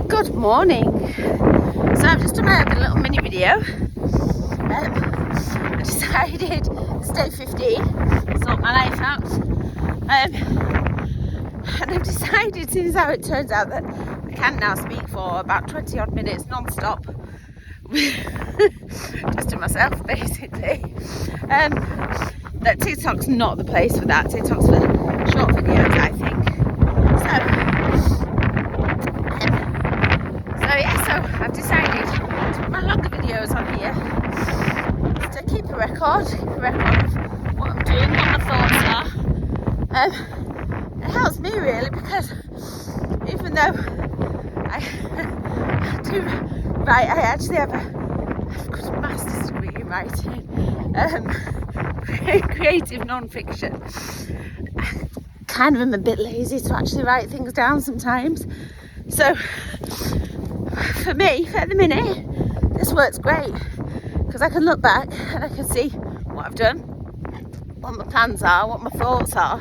Good morning. So I've just done a little mini video. I decided it's day 15, sort my life out. And I've decided, since how it turns out, that I can now speak for about 20 odd minutes non-stop. Just to myself, basically. That TikTok's not the place for that. TikTok's for short videos, I think. So I've decided to put my longer videos on here to keep a record of what I'm doing, what my thoughts are. It helps me really, because even though I do write, I actually have a good master's degree in writing, creative non-fiction. I kind of am a bit lazy to actually write things down sometimes. So for me, at the minute, this works great, because I can look back and I can see what I've done, what my plans are, what my thoughts are,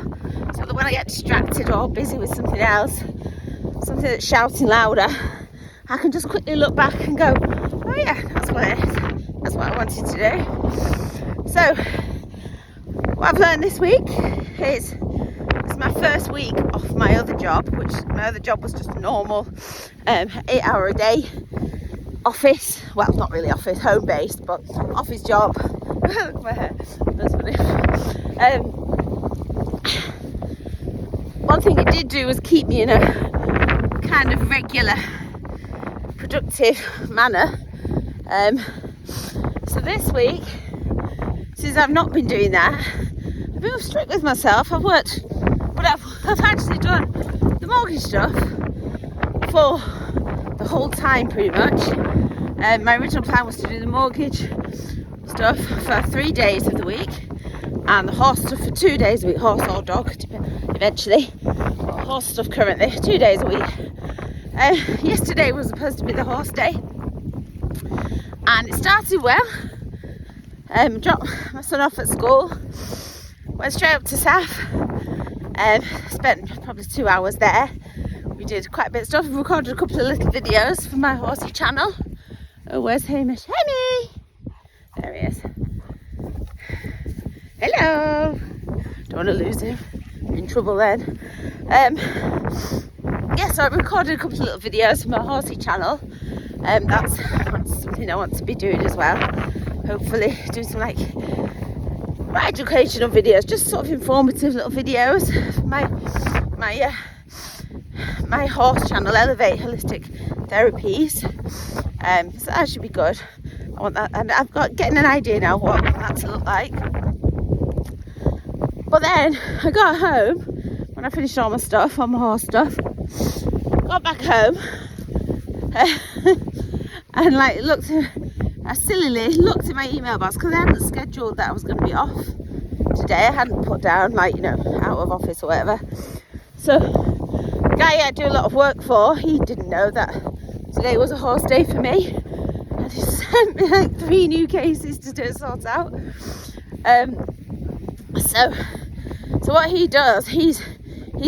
so that when I get distracted or busy with something else, something that's shouting louder, I can just quickly look back and go, oh yeah, that's what it is, that's what I wanted to do. So what I've learned this week is it's my first week off my other job, which my other job was just a normal 8-hour a day office, well, not really office, home based, but office job. Look at my hair, that's funny. One thing it did do was keep me in a kind of regular, productive manner. So this week, since I've not been doing that, I've been strict with myself. I've worked, but I've actually done the mortgage stuff for the whole time, pretty much. My original plan was to do the mortgage stuff for 3 days of the week, and the horse stuff for 2 days a week, horse or dog, eventually. Horse stuff currently, 2 days a week. Yesterday was supposed to be the horse day, and it started well. Dropped my son off at school, went straight up to Saf, spent probably 2 hours there. We did quite a bit of stuff. We recorded a couple of little videos for my horsey channel. Oh, where's Hamish? Hemi! There he is. Hello! Don't want to lose him. In trouble then. Yeah, so I recorded a couple of little videos for my horsey channel. That's something I want to be doing as well. Hopefully do some like educational videos, just sort of informative little videos for my horse channel, Elevate Holistic Therapies. So that should be good. I want that, and I've got getting an idea now what I want that to look like. But then I got home when I finished all my stuff, all my horse stuff. Got back home and like I sillily looked at my email box, because I hadn't scheduled that I was going to be off today. I hadn't put down, like, you know, out of office or whatever. So the guy I do a lot of work for, he didn't know that today was a horse day for me, and he sent me like 3 new cases to sort out. So what he does, he's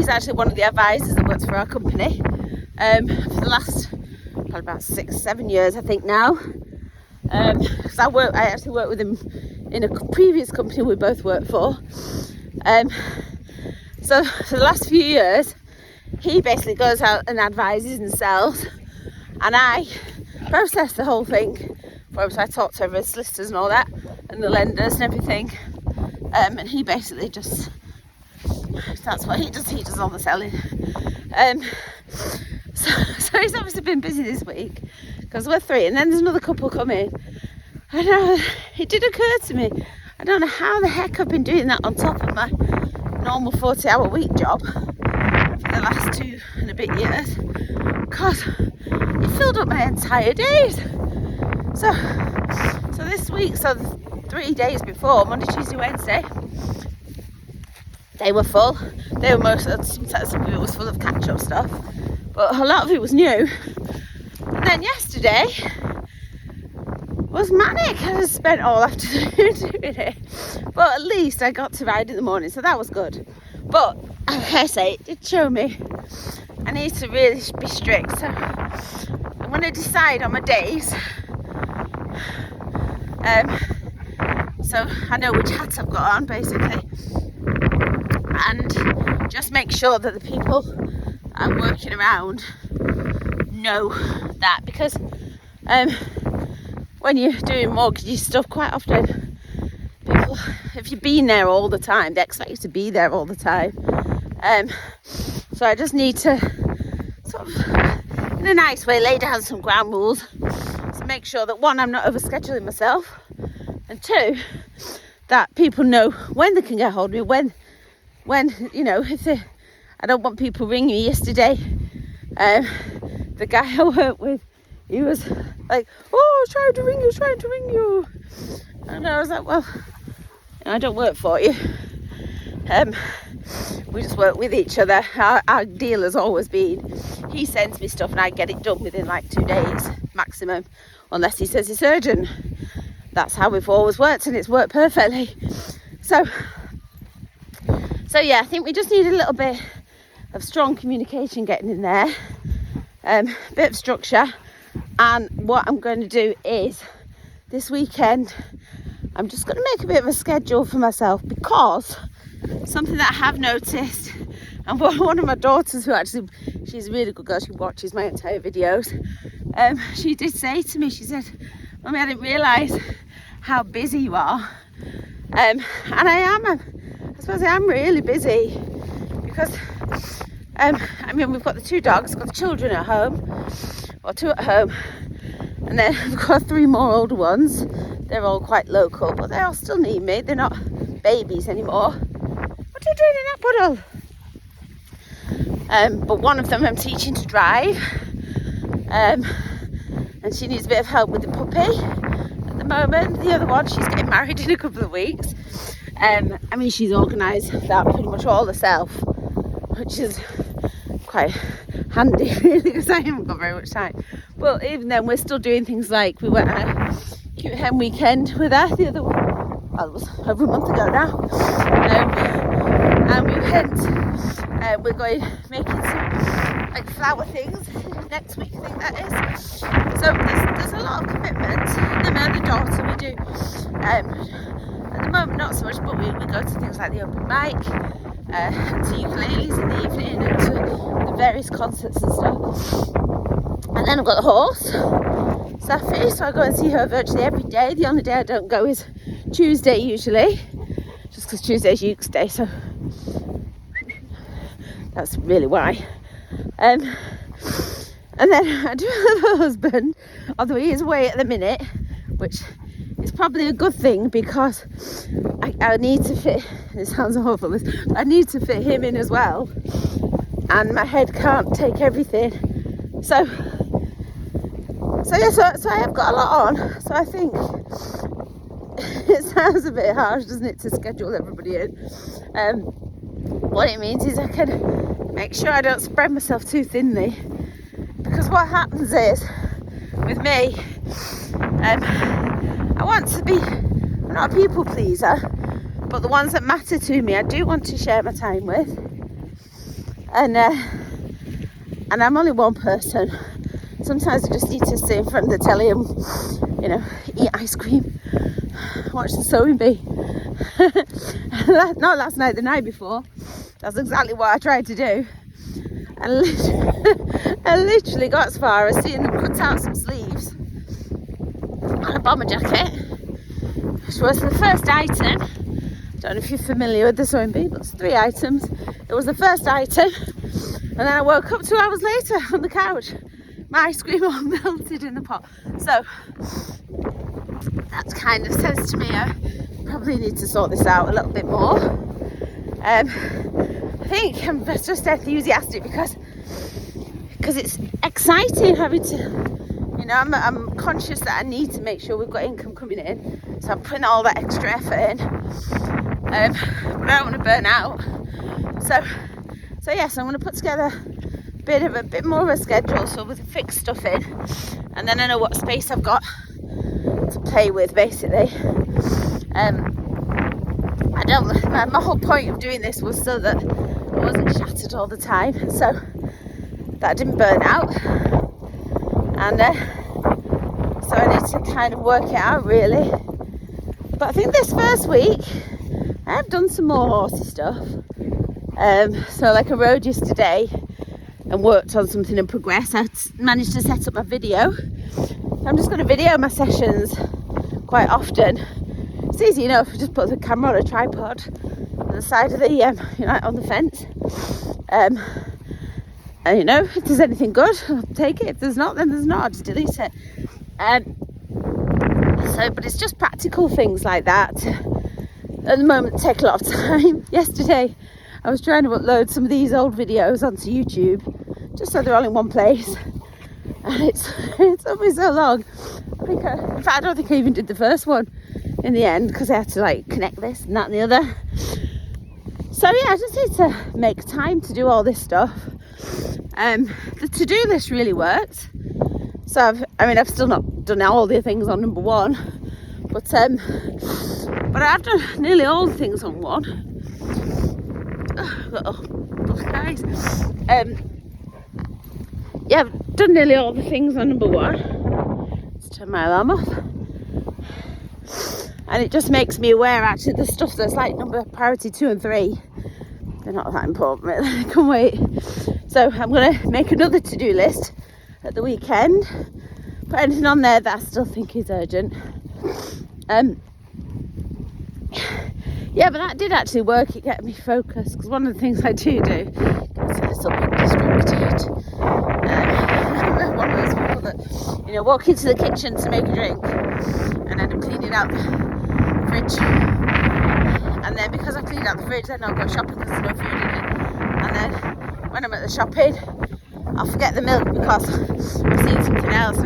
actually one of the advisors that works for our company for the last probably about 6-7 years, I think now. Because I actually worked with him in a previous company we both worked for. So for the last few years, he basically goes out and advises and sells, and I process the whole thing for him. So I talk to his solicitors and all that, and the lenders and everything. And he basically just, that's what he does. He does all the selling. So he's obviously been busy this week, because we're 3, and then there's another couple coming. And it did occur to me, I don't know how the heck I've been doing that on top of my normal 40-hour week job for the last 2 and a bit years, because it filled up my entire days. So this week, so the 3 days before, Monday, Tuesday, Wednesday, they were full. They were some of it was full of catch-up stuff, but a lot of it was new. And then yesterday was manic. I just spent all afternoon doing it, but at least I got to ride in the morning, so that was good. But like I say, it did show me I need to really be strict. So I'm going to decide on my days. So I know which hats I've got on, basically. And just make sure that the people I'm working around know that, because when you're doing mortgage stuff, quite often people, if you've been there all the time, they expect you to be there all the time. So I just need to sort of, in a nice way, lay down some ground rules to make sure that, one, I'm not overscheduling myself, and two, that people know when they can get hold of me, when you know, if they, I don't want people ringing me. Yesterday, the guy I work with, he was like, oh, I was trying to ring you. And I was like, well, I don't work for you. We just work with each other. Our deal has always been, he sends me stuff and I get it done within like 2 days maximum, unless he says it's urgent. That's how we've always worked, and it's worked perfectly. So yeah, I think we just need a little bit of strong communication getting in there, bit of structure. And what I'm going to do is, this weekend, I'm just going to make a bit of a schedule for myself, because something that I have noticed, and one of my daughters, who actually, she's a really good girl, she watches my entire videos, she did say to me, she said, Mummy, I didn't realise how busy you are. And I suppose I am really busy, because I mean, we've got the 2 dogs, got the children at home, or 2 at home, and then we've got 3 more older ones. They're all quite local, but they all still need me. They're not babies anymore. What are you doing in that puddle? But one of them I'm teaching to drive, and she needs a bit of help with the puppy at the moment. The other one, she's getting married in a couple of weeks. I mean, she's organised that pretty much all herself, which is quite handy, really, because I haven't got very much time. But even then, we're still doing things like, we went on a cute hen weekend with her the other, well, it was over a month ago now, and we went, we're going making some like flower things next week, I think that is. So there's a lot of commitment. And then my other daughter, we do, at the moment not so much, but we go to things like the open mic, to ukuleles in the evening, and to the various concerts and stuff. And then I've got the horse, Safi, so I go and see her virtually every day. The only day I don't go is Tuesday usually, just because Tuesday's Uke's day, so that's really why. And then I do have a husband, although he is away at the minute, which is probably a good thing, because I need to fit, it sounds awful, I need to fit him in as well, and my head can't take everything. So I have got a lot on. So I think it sounds a bit harsh, doesn't it, to schedule everybody in. What it means is I can make sure I don't spread myself too thinly, because what happens is, with me, I want to be, I'm not a people pleaser, but the ones that matter to me I do want to share my time with, and I'm only one person. Sometimes I just need to sit in front of the telly and, you know, eat ice cream, watch the sewing bee. Not last night, the night before. That's exactly what I tried to do. I literally got as far as seeing them cut out some sleeves on a bomber jacket, which was the first item. I don't know if you're familiar with the sewing bee, but it's 3 items. It was the first item, and then I woke up 2 hours later on the couch. My ice cream all melted in the pot. So that kind of says to me I probably need to sort this out a little bit more. I think I'm just enthusiastic because it's exciting having to, you know, I'm conscious that I need to make sure we've got income coming in, so I'm putting all that extra effort in, but I don't want to burn out. So yes, I'm going to put together a bit more of a schedule, so with fixed stuff in, and then I know what space I've got to play with, basically. My whole point of doing this was so that I wasn't shattered all the time. So that I didn't burn out, and so I need to kind of work it out really. But I think this first week I have done some more horsey stuff. So like I rode yesterday and worked on something in progress. I managed to set up my video. I'm just going to video my sessions quite often. It's easy enough. I just put the camera on a tripod on the side of the on the fence. And if there's anything good, I'll take it. If there's not, then there's not. I'll just delete it. But it's just practical things like that. At the moment, take a lot of time. Yesterday, I was trying to upload some of these old videos onto YouTube, just so they're all in one place. And it's took me so long. In fact, I don't think I even did the first one in the end, because I had to like connect this and that and the other. So yeah, I just need to make time to do all this stuff. The to-do list really worked. So I've still not done all the things on number one, but I've done nearly all the things on one. Guys, yeah, I've done nearly all the things on number one. Let's turn my alarm off. And it just makes me aware, actually, the stuff that's like number priority 2 and 3, they're not that important, really. They can wait. So I'm going to make another to-do list at the weekend. Put anything on there that I still think is urgent. Yeah, but that did actually work. It kept me focused, because one of the things I do gets a little bit distracted. I'm one of those people that, walk into the kitchen to make a drink and end up cleaning out the fridge. And then because I've cleaned out the fridge, then I'll go shopping because there's no food in it. And then when I'm at the shopping, I'll forget the milk because I've seen something else.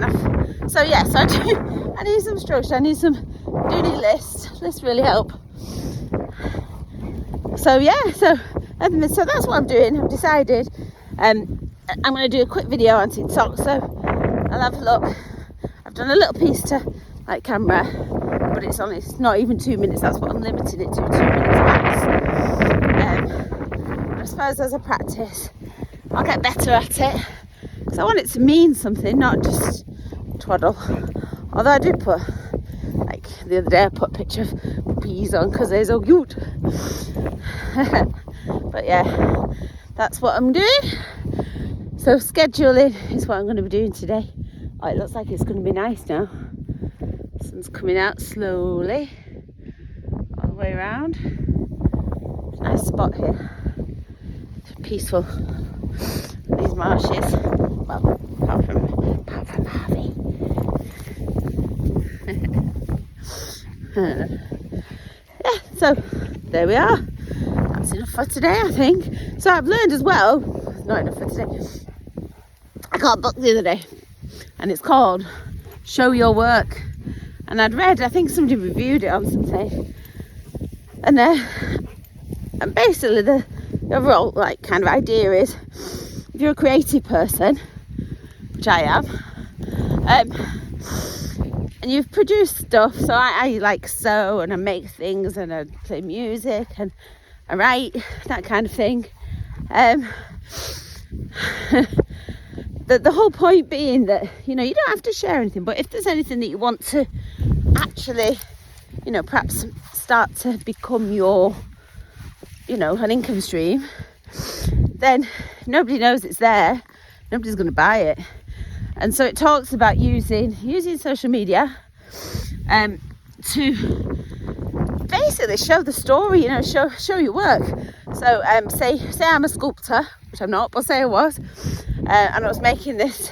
So I need some structure. I need some do-need lists. Lists really help. So that's what I'm doing. I've decided I'm going to do a quick video on TikTok, so I'll have a look. I've done a little piece to like camera, but it's not even 2 minutes. That's what I'm limiting it to, 2 minutes max. I suppose as a practice, I'll get better at it, because I want it to mean something, not just twaddle. Although I did put, like the other day, I put a picture of puppies on because they're so cute. But yeah, that's what I'm doing. So scheduling is what I'm going to be doing today. Oh, it looks like it's going to be nice now. The sun's coming out slowly all the way around. Nice spot here. It's peaceful. These marshes. Well, apart from Harvey. Yeah, so there we are. That's enough for today, I think. So I've learned as well, not enough for today, I got a book the other day and it's called Show Your Work, and I think somebody reviewed it on something, and basically the overall like kind of idea is, if you're a creative person, which I am, and you've produced stuff, so I like sew and I make things and I play music and I write, that kind of thing. The whole point being that, you don't have to share anything, but if there's anything that you want to actually, perhaps start to become your, an income stream, then nobody knows it's there, nobody's going to buy it. And so it talks about using social media to basically show the story, show your work. So say I'm a sculptor, which I'm not, but say I was, and I was making this,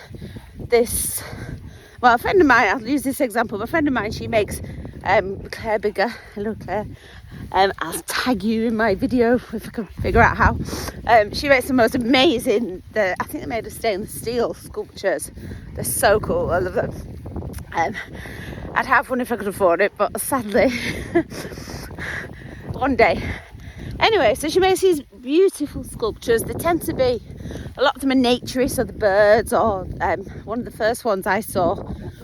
well, a friend of mine, I'll use this example, a friend of mine, she makes Claire Bigger, hello Claire, I'll tag you in my video if I can figure out how. She makes the most amazing, I think they made of stainless steel sculptures. They're so cool, I love them. I'd have one if I could afford it, but sadly one day. Anyway, so she makes these beautiful sculptures. They tend to be, a lot of them are naturey, so the birds, or one of the first ones I saw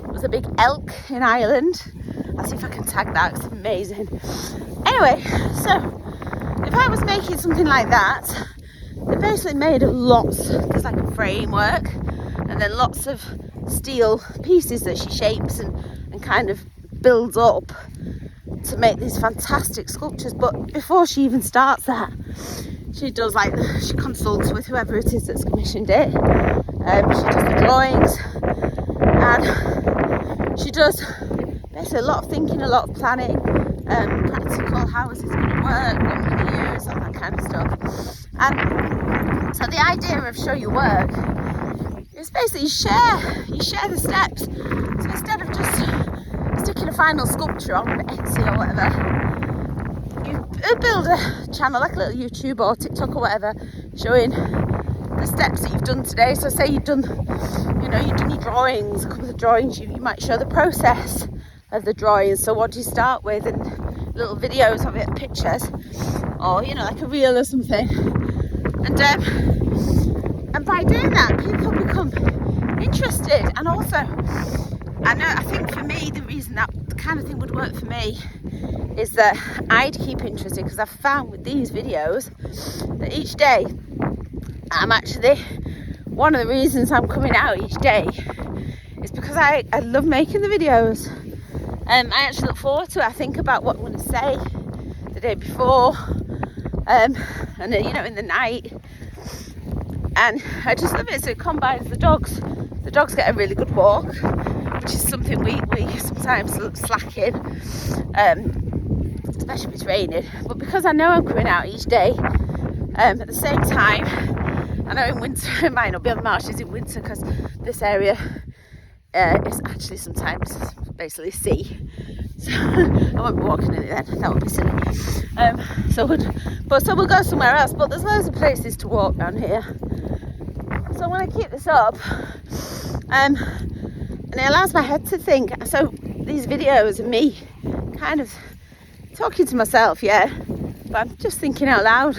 was a big elk in Ireland. I'll see if I can tag that, it's amazing. Anyway, so if I was making something like that, they're basically made of lots. There's like a framework, and then lots of steel pieces that she shapes and kind of builds up to make these fantastic sculptures. But before she even starts that, she does she consults with whoever it is that's commissioned it. She does the drawings, and she does basically a lot of thinking, a lot of planning, practical, how is this going to work, what am I going to use, all that kind of stuff. And so the idea of show your work is basically you share the steps. So instead of just sticking a final sculpture on Etsy or whatever, you build a channel like a little YouTube or TikTok or whatever, showing the steps that you've done today. So say you've done your drawings, a couple of drawings, you might show the process of the drawings. So what do you start with, and little videos of it, pictures, or like a reel or something. And by doing that, people become interested. And also, I think for me, the reason that kind of thing would work for me is that I'd keep interested, because I've found with these videos that each day I'm actually, one of the reasons I'm coming out each day is because I love making the videos. I actually look forward to it. I think about what I'm going to say the day before, and then, in the night, and I just love it. So it combines the dogs. The dogs get a really good walk, which is something we sometimes slack in, especially if it's raining. But because I know I'm coming out each day, at the same time, I know in winter it might not be on the marshes in winter, because this area is actually sometimes basically sea, so I won't be walking in it then, that would be silly. So we'll go somewhere else, but there's loads of places to walk down here. So when I keep this up, and it allows my head to think. So these videos are me kind of talking to myself, but I'm just thinking out loud,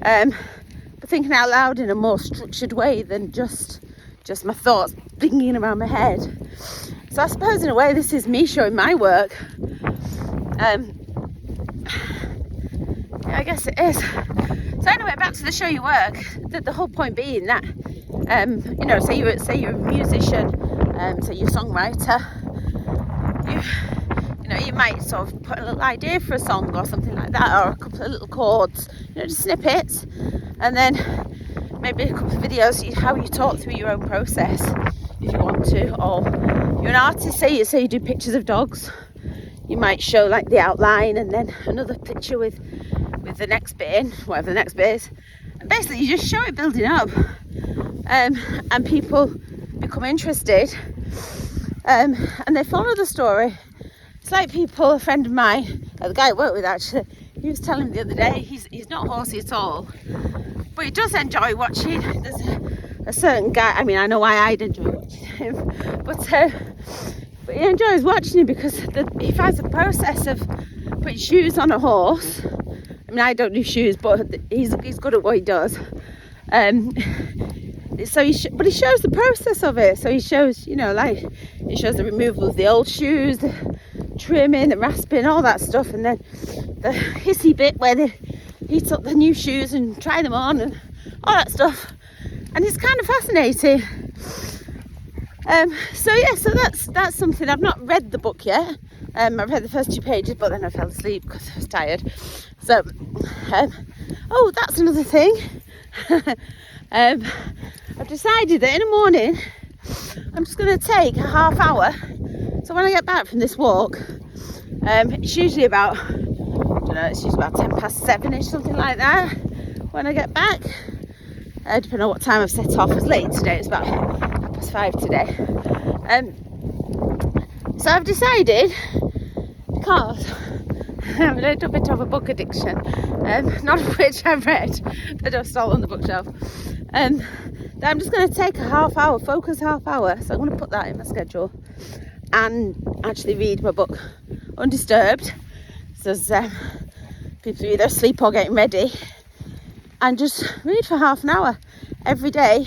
but thinking out loud in a more structured way than just my thoughts thinking around my head. So I suppose in a way this is me showing my work. I guess it is. So anyway, back to the show your work. The whole point being that, say you're a musician, say you're a songwriter, you might sort of put a little idea for a song or something like that, or a couple of little chords, just snippets, and then maybe a couple of videos how you talk through your own process if you want to. Or you're an artist, say you do pictures of dogs, you might show like the outline and then another picture with the next bit in, whatever the next bit is, and basically you just show it building up, and people become interested, and they follow the story. It's like a friend of mine, the guy I work with actually, he was telling me the other day, he's not horsey at all, but he does enjoy watching. There's a certain guy, I know why I'd enjoy watching him, but he enjoys watching him because he finds the process of putting shoes on a horse. I don't do shoes, but he's good at what he does. So he shows the process of it. So he shows, he shows the removal of the old shoes, the trimming, the rasping, all that stuff, and then the hissy bit where they heat up the new shoes and try them on and all that stuff. And it's kind of fascinating. So that's something. I've not read the book yet. I read the first 2 pages, but then I fell asleep because I was tired. So, that's another thing. I've decided that in the morning I'm just going to take a half hour. So when I get back from this walk, it's usually about, it's usually about 7:10ish, something like that. When I get back, depending on what time I've set off. It was late today. It's about 5:30 today. So I've decided, because I have a little bit of a book addiction, none of which I've read, that I've stolen on the bookshelf, that I'm just going to take a half hour, focus half hour. So I'm going to put that in my schedule and actually read my book undisturbed. So people are either asleep or getting ready, and just read for half an hour every day,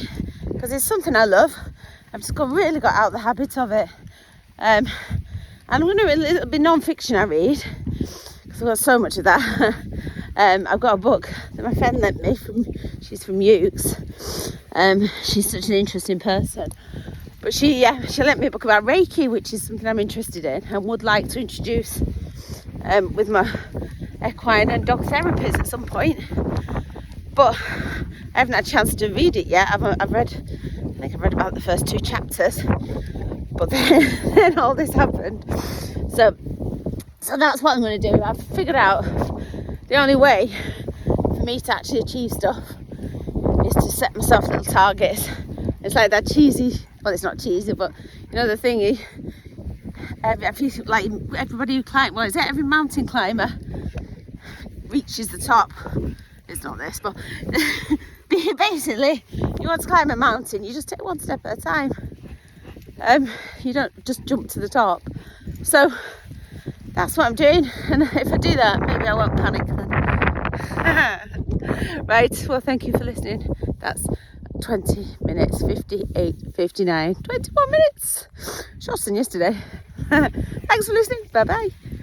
because it's something I love. I've just really got out of the habit of it. And I'm going to do a little bit non-fiction I read, because I've got so much of that. I've got a book that my friend lent me she's from Ukes. She's such an interesting person. But she lent me a book about Reiki, which is something I'm interested in and would like to introduce with my equine and dog therapies at some point. But I haven't had a chance to read it yet. I've read about the first 2 chapters, but then all this happened. So that's what I'm going to do. I've figured out the only way for me to actually achieve stuff is to set myself little targets. It's like that cheesy, well, it's not cheesy, but you know the thingy. Like everybody who climbs, well, is it every mountain climber reaches the top? It's not this, but basically, you want to climb a mountain, you just take one step at a time. You don't just jump to the top. So that's what I'm doing, and if I do that, maybe I won't panic then. Right, well, thank you for listening. That's 20 minutes, 58, 59, 21 minutes. Shorter than yesterday. Thanks for listening. Bye bye.